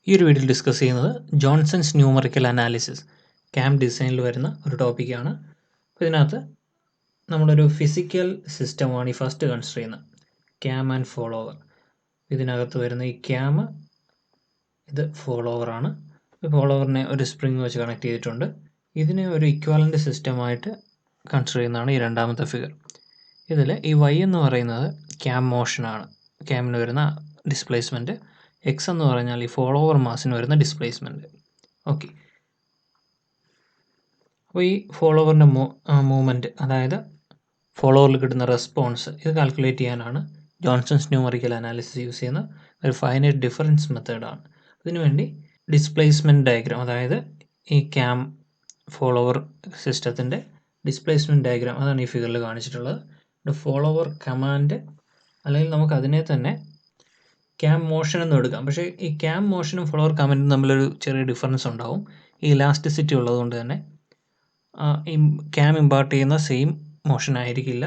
ഈ ഒരു വീഡിയോയിൽ ഡിസ്കസ് ചെയ്യുന്നത് ജോൺസൺസ് ന്യൂമറിക്കൽ അനാലിസിസ് ക്യാമ്പ് ഡിസൈനിൽ വരുന്ന ഒരു ടോപ്പിക്കാണ്. അപ്പോൾ ഇതിനകത്ത് നമ്മളൊരു ഫിസിക്കൽ സിസ്റ്റമാണ് ഈ ഫസ്റ്റ് കൺസിഡർ ചെയ്യുന്നത്, ക്യാം ആൻഡ് ഫോളോവർ. ഇതിനകത്ത് വരുന്ന ഈ ക്യാം, ഇത് ഫോളോവറാണ്. ഈ ഫോളോവറിനെ ഒരു സ്പ്രിങ് വെച്ച് കണക്ട് ചെയ്തിട്ടുണ്ട്. ഇതിനെ ഒരു ഇക്വാലൻ്റ് സിസ്റ്റമായിട്ട് കൺസിഡർ ചെയ്യുന്നതാണ് ഈ രണ്ടാമത്തെ ഫിഗർ. ഇതിൽ ഈ y എന്ന് പറയുന്നത് ക്യാം മോഷനാണ്, ക്യാമിന് വരുന്ന ഡിസ്പ്ലേസ്മെൻറ്റ്. എക്സ് എന്ന് പറഞ്ഞാൽ ഈ ഫോളോവർ മാസിന് വരുന്ന ഡിസ്പ്ലേസ്മെൻറ്റ്. ഓക്കെ, അപ്പോൾ ഈ ഫോളോവറിൻ്റെ മൂവ്മെൻറ്റ്, അതായത് ഫോളോവറിൽ കിട്ടുന്ന റെസ്പോൺസ്, ഇത് കാൽക്കുലേറ്റ് ചെയ്യാനാണ് ജോൺസൺസ് ന്യൂമറിക്കൽ അനാലിസിസ് യൂസ് ചെയ്യുന്ന ഒരു ഫൈനൈറ്റ് ഡിഫറൻസ് മെത്തേഡാണ്. അതിനുവേണ്ടി ഡിസ്പ്ലേസ്മെൻറ്റ് ഡയഗ്രാം, അതായത് ഈ ക്യാം ഫോളോവർ സിസ്റ്റത്തിൻ്റെ ഡിസ്പ്ലേസ്മെൻറ്റ് ഡയഗ്രാം, അതാണ് ഈ ഫിഗറിൽ കാണിച്ചിട്ടുള്ളത്. ഫോളോവർ കമാൻഡ്, അല്ലെങ്കിൽ നമുക്ക് അതിനെ തന്നെ ക്യാം മോഷൻ എന്ന് എടുക്കാം. പക്ഷേ ഈ ക്യാം മോഷനും ഫോളോവർ കമാൻഡും തമ്മിലൊരു ചെറിയ ഡിഫറൻസ് ഉണ്ടാവും. ഈ ഇലാസ്റ്റിസിറ്റി ഉള്ളതുകൊണ്ട് തന്നെ ഈ ക്യാം ഇമ്പാർട്ട് ചെയ്യുന്ന സെയിം മോഷൻ ആയിരിക്കില്ല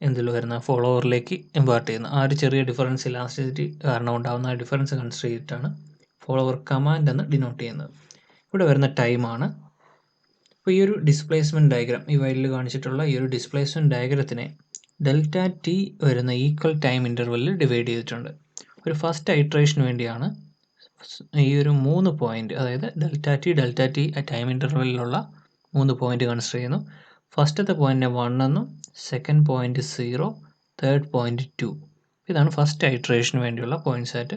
എന്തിൽ വരുന്ന ഫോളോവറിലേക്ക് ഇമ്പാർട്ട് ചെയ്യുന്ന. ആ ഒരു ചെറിയ ഡിഫറൻസ്, ഇലാസ്റ്റിസിറ്റി കാരണം ഉണ്ടാകുന്ന ആ ഡിഫറൻസ് കൺസിഡർ ചെയ്തിട്ടാണ് ഫോളോവർ കമാൻഡ് എന്ന് ഡിനോട്ട് ചെയ്യുന്നത്. ഇവിടെ വരുന്ന ടൈമാണ്. അപ്പോൾ ഈ ഒരു ഡിസ്പ്ലേസ്മെൻറ്റ് ഡയഗ്രാം, ഈ വൈഡിൽ കാണിച്ചിട്ടുള്ള ഈ ഒരു ഡിസ്പ്ലേസ്മെൻറ്റ് ഡയഗ്രത്തിനെ ഡെൽറ്റ ടി വരുന്ന ഈക്വൽ ടൈം ഇൻ്റർവെല്ലിൽ ഡിവൈഡ് ചെയ്തിട്ടുണ്ട്. ഒരു ഫസ്റ്റ് ഐട്രേഷന് വേണ്ടിയാണ് ഈ ഒരു 3 പോയിൻ്റ്, അതായത് ഡെൽറ്റ ടി ടൈം ഇൻ്റർവെല്ലിലുള്ള 3 പോയിൻ്റ് കൺസിഡർ ചെയ്യുന്നു. ഫസ്റ്റത്തെ പോയിൻറ്റിനെ 1 എന്നും, സെക്കൻഡ് പോയിൻറ്റ് 0, തേർഡ് പോയിൻറ്റ് 2. ഇതാണ് ഫസ്റ്റ് ഐട്രേഷന് വേണ്ടിയുള്ള പോയിൻറ്റ്സ് ആയിട്ട്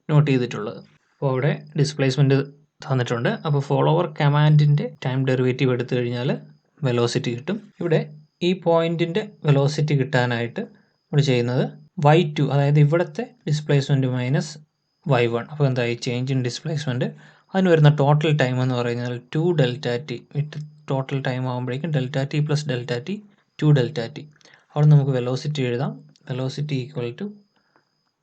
നോട്ട് ചെയ്തിട്ടുള്ളത്. അപ്പോൾ അവിടെ ഡിസ്പ്ലേസ്മെൻറ്റ് തന്നിട്ടുണ്ട്. അപ്പോൾ ഫോളോവർ കമാൻഡിൻ്റെ ടൈം ഡെറിവേറ്റീവ് എടുത്തു കഴിഞ്ഞാൽ വെലോസിറ്റി കിട്ടും. ഇവിടെ ഈ പോയിൻറ്റിൻ്റെ വെലോസിറ്റി കിട്ടാനായിട്ട് നമ്മൾ ചെയ്യുന്നത് y2, അതായത് ഇവിടുത്തെ ഡിസ്പ്ലേസ്മെൻറ്റ് മൈനസ് y1. അപ്പോൾ എന്തായി, ചേഞ്ച് ഇൻ ഡിസ്പ്ലേസ്മെൻറ്റ്. അതിന് വരുന്ന ടോട്ടൽ ടൈം എന്ന് പറയുന്നത് 2 delta T. With total time ആകുമ്പോഴേക്കും delta T plus delta T 2 delta T. അവിടെ നമുക്ക് വെലോസിറ്റി എഴുതാം. Velocity equal to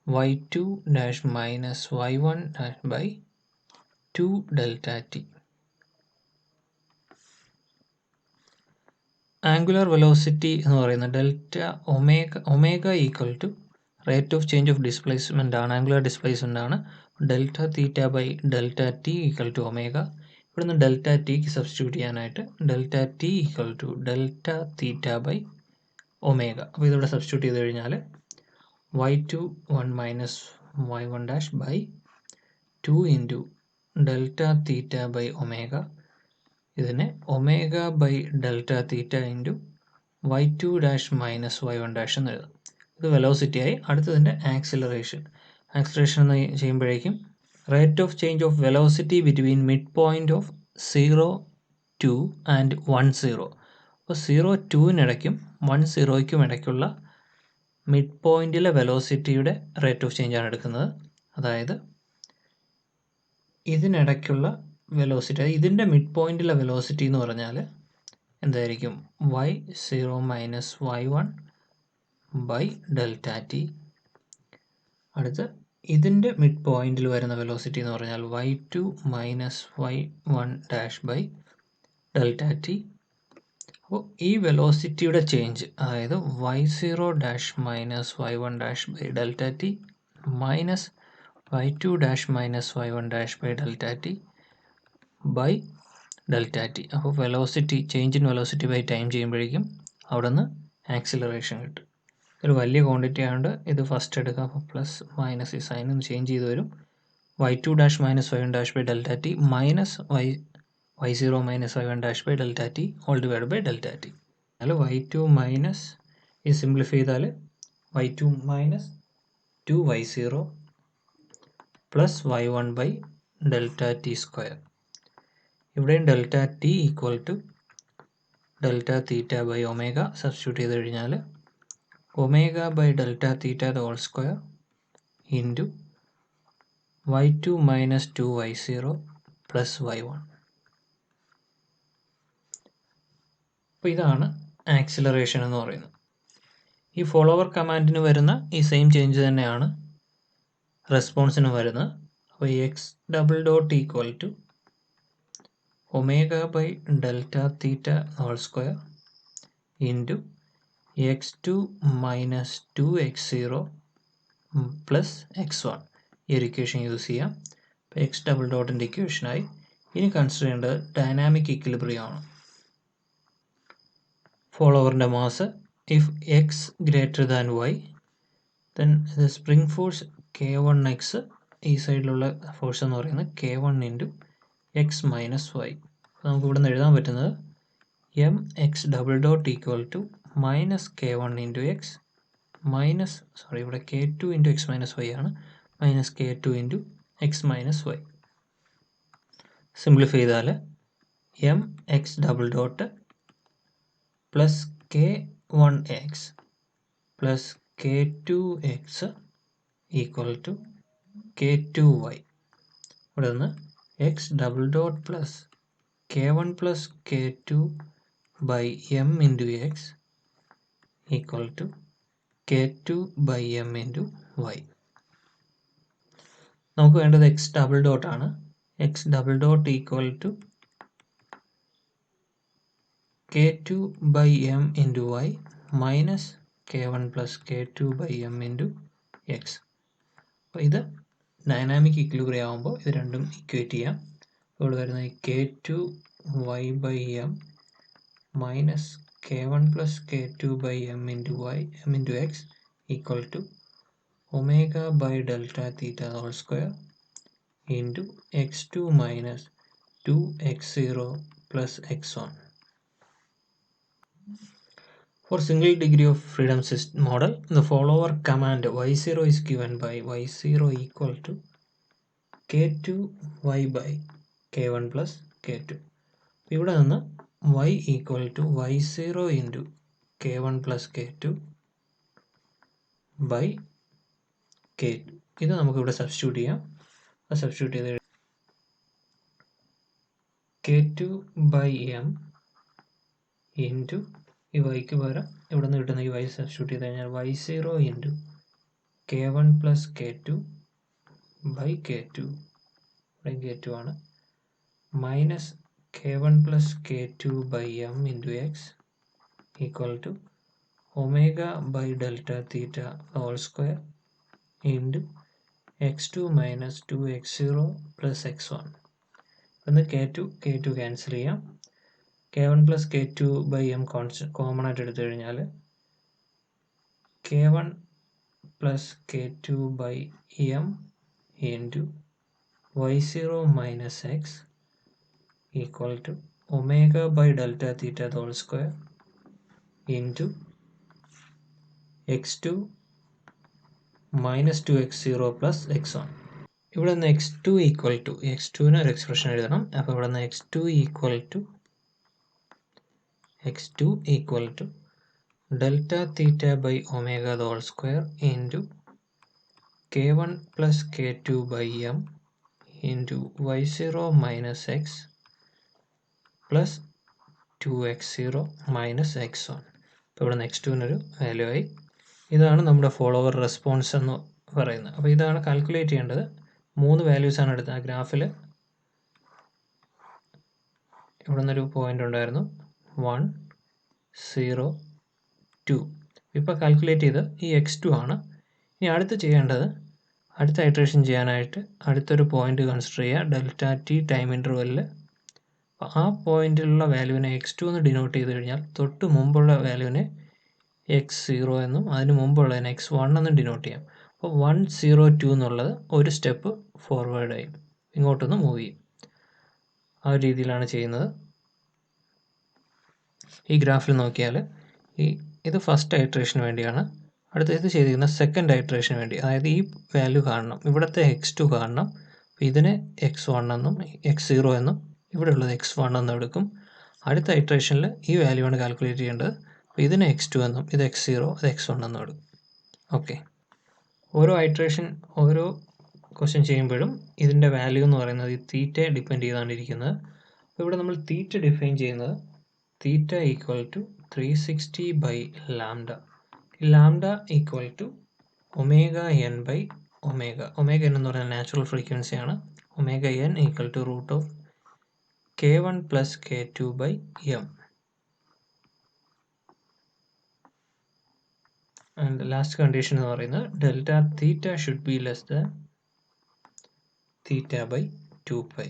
y2 dash minus y1 dash by 2 delta T. Angular velocity എന്ന് പറയുന്നത് delta omega equal to rate of change of displacement ആണ്, angular displacement ആണ്. Delta theta by delta T equal to omega. ഇവിടുന്ന് delta ടിക്ക് substitute ചെയ്യാനായിട്ട് delta T equal to delta theta by omega. അപ്പോൾ ഇതിവിടെ substitute ചെയ്ത് കഴിഞ്ഞാൽ y2 1 minus y1 dash by 2 into delta theta by omega. ഇതിനെ omega by delta theta into y2 dash minus y1 dash എന്ന് എഴുതാം. ഇത് വെലോസിറ്റി ആയി. അടുത്തതിൻ്റെ ആക്സിലറേഷൻ എന്ന് ചെയ്യുമ്പോഴേക്കും rate of change of velocity between mid point of 0, 2 and 1, 0. അപ്പോൾ 0, 2-നിടയ്ക്കും 1, 0-ക്കും ഇടയ്ക്കുള്ള മിഡ് പോയിൻറ്റിലെ വെലോസിറ്റിയുടെ റേറ്റ് ഓഫ് ചേഞ്ച് ആണ് എടുക്കുന്നത്. അതായത് ഇതിനിടയ്ക്കുള്ള വെലോസിറ്റി, അതായത് ഇതിൻ്റെ മിഡ് പോയിൻറ്റിലെ വെലോസിറ്റി എന്ന് പറഞ്ഞാൽ എന്തായിരിക്കും, y0 minus y1 by delta T. അടുത്ത് ഇതിൻ്റെ മിഡ് പോയിൻറ്റിൽ വരുന്ന വെലോസിറ്റി എന്ന് പറഞ്ഞാൽ y2 minus y1 dash by delta T. അപ്പോൾ ഈ വെലോസിറ്റിയുടെ ചേഞ്ച്, അതായത് y0 dash minus y1 dash by delta T minus y2 dash minus y1 dash by delta T by delta T. അപ്പോൾ velocity, change in velocity by time ചെയ്യുമ്പോഴേക്കും അവിടെ നിന്ന് acceleration കിട്ടും. ഒരു വലിയ ക്വാണ്ടിറ്റി ആയതുകൊണ്ട് ഇത് ഫസ്റ്റ് എടുക്കാം. അപ്പോൾ പ്ലസ് മൈനസ് ഈ സൈനും ചേഞ്ച് ചെയ്ത് വരും. y2 dash minus y1 dash by delta T minus y0 minus y1 dash by delta T all divide by delta T. അതിൽ y2 മൈനസ് ഈ സിംപ്ലിഫൈ ചെയ്താൽ y2 minus 2y0 plus y1 by delta T square. ഇവിടെയും delta T equal to delta theta by omega substitute ചെയ്ത് കഴിഞ്ഞാൽ omega by delta theta the whole square into y2 minus 2y0 plus y1. അപ്പോൾ ഇതാണ് acceleration എന്ന് പറയുന്നത്. ഈ follower കമാൻഡിന് വരുന്ന ഈ സെയിം ചേഞ്ച് തന്നെയാണ് റെസ്പോൺസിന് വരുന്നത്. അപ്പോൾ x double dot equal to omega by delta theta whole square into x2 minus 2x0 plus x1. ഈ ഒരു ഇക്വേഷൻ യൂസ് ചെയ്യാം. എക്സ് ഡബിൾ ഡോട്ടിൻ്റെ ഇക്വേഷനായി. ഇനി കൺസിഡർ ചെയ്യേണ്ടത് ഡൈനാമിക് ഇക്വിലിബ്രിയം ആണ്. ഫോളോവറിൻ്റെ mass if x greater than y, then the spring force K1x, ഈ സൈഡിലുള്ള ഫോഴ്സ് എന്ന് പറയുന്നത് K1 into x minus Y. നമുക്ക് ഇവിടെ നിന്ന് എഴുതാൻ പറ്റുന്നത് m x double dot equal to minus K1 into x minus ഇവിടെ K2 into x minus y ആണ്, minus K2 into x minus y. Simplify ചെയ്താൽ m x double dot plus K1x plus K2x equal to K2y. ഇവിടെ നിന്ന് x double dot plus K1 plus K2 by M into X equal to K2 by M into y. നമുക്ക് വേണ്ടത് x double dot ആണ്. X double dot equal to K2 by M into Y minus K1 plus K2 by M into X. അപ്പോൾ ഇത് dynamic equilibrium ആകുമ്പോൾ ഇത് രണ്ടും equate ചെയ്യാം. ഇവിടെ വരുന്നത് K2 Y by M minus K1 plus K2 by M into Y M into X equal to omega by delta theta whole square into x2 minus 2x0 plus x1. For single degree of freedom system model, the follower command y0 is given by y0 equal to K2y by K1 plus K2. ഇവിടെ നിന്ന് y equal to y0 into K1 plus K2 by K2. ഇത് നമുക്ക് ഇവിടെ substitute ചെയ്യാം. Substitute ചെയ്ത് K2 by m into ഈ വൈക്ക് പകരം ഇവിടെ നിന്ന് കിട്ടുന്ന ഈ y സബ്സ്റ്റിറ്റ്യൂട്ട് ചെയ്ത് കഴിഞ്ഞാൽ y0 into K1 plus K2 by K2, ഇവിടെ K2 ആണ്, minus K1 plus K2 by M into X equal to omega by delta theta whole square into x2 minus 2x0 plus x1. ഇന്ന് K2 cancel ചെയ്യാം. K1 plus K2 by M common ആയിട്ട് എടുത്തു കഴിഞ്ഞാൽ K1 plus K2 by M into y0 minus X equal to omega by delta theta whole square into x2 minus 2x0 plus x1. ഇവിടെ നിന്ന് x2 equal to x2ന് ഒരു expression എഴുതണം. അപ്പോൾ ഇവിടെ നിന്ന് x2 equal to delta theta by omega whole square into K1 plus K2 by M into y0 minus X plus 2x0 minus x1. അപ്പോൾ ഇവിടെ നിന്ന് x2നൊരു വാല്യൂ ആയി. ഇതാണ് നമ്മുടെ ഫോളോവർ റെസ്പോൺസ് എന്ന് പറയുന്നത്. അപ്പോൾ ഇതാണ് കാൽക്കുലേറ്റ് ചെയ്യേണ്ടത്. 3 വാല്യൂസാണ് എടുത്തത്. ആ ഗ്രാഫിൽ ഇവിടെ നിന്നൊരു പോയിന്റ് ഉണ്ടായിരുന്നു 1 0 2. ഇപ്പോൾ കാൽക്കുലേറ്റ് ചെയ്ത് ഈ x2 ആണ്. ഇനി അടുത്ത് ചെയ്യേണ്ടത്, അടുത്ത ഐട്രേഷൻ ചെയ്യാനായിട്ട് അടുത്തൊരു പോയിന്റ് കൺസിഡർ ചെയ്യുക ഡെൽറ്റ ടി ടൈം ഇൻ്റർവെല്ലിൽ. ആ പോയിന്റിലുള്ള വാല്യൂവിനെ x2 എന്ന് ഡിനോട്ട് ചെയ്ത് കഴിഞ്ഞാൽ തൊട്ട് മുമ്പുള്ള വാല്യൂവിനെ x0 എന്നും അതിന് മുമ്പുള്ളതിനെ x1 എന്നും ഡിനോട്ട് ചെയ്യാം. അപ്പോൾ 102 എന്നുള്ളത് ഒരു സ്റ്റെപ്പ് ഫോർവേഡായി ഇങ്ങോട്ടൊന്ന് മൂവ് ചെയ്യും. ആ ഒരു രീതിയിലാണ് ചെയ്യുന്നത്. ഈ ഗ്രാഫിൽ നോക്കിയാൽ ഇത് ഫസ്റ്റ് ഐട്രേഷന് വേണ്ടിയാണ്. അടുത്തത് ചെയ്തിരിക്കുന്ന സെക്കൻഡ് ഐട്രേഷന് വേണ്ടി. അതായത് ഈ വാല്യൂ കാണണം, ഇവിടുത്തെ x2 കാണണം. ഇതിനെ x1 എന്നും x0 എന്നും ഇവിടെയുള്ളത് x1 എന്നും എടുക്കും. അടുത്ത ഐട്രേഷനിൽ ഈ വാല്യൂ ആണ് കാൽക്കുലേറ്റ് ചെയ്യേണ്ടത്. അപ്പോൾ ഇതിനെ x2 എന്നും ഇത് x0 ഇത് x1 എന്നും എടുക്കും. ഓക്കെ, ഓരോ ഐട്രേഷൻ ഓരോ ക്വസ്റ്റ്യൻ ചെയ്യുമ്പോഴും ഇതിൻ്റെ വാല്യൂ എന്ന് പറയുന്നത് ഈ തീറ്റയെ ഡിപ്പെൻഡ് ചെയ്താണ് ഇരിക്കുന്നത്. അപ്പോൾ ഇവിടെ നമ്മൾ തീറ്റ ഡിഫൈൻ ചെയ്യുന്നത് theta equal to 360 by lambda. Lambda equal to omega n by omega. Omega n എന്ന് പറയുന്നത് നാച്ചുറൽ ഫ്രീക്വൻസിയാണ്. Omega n equal to root of K1 plus K2 by m. And last condition എന്ന് പറയുന്നത് delta theta should be less than θ/2π.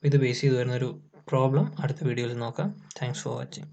ഇത് base ചെയ്ത് വരുന്നൊരു problem അടുത്ത വീഡിയോയിൽ നോക്കാം. Thanks for watching.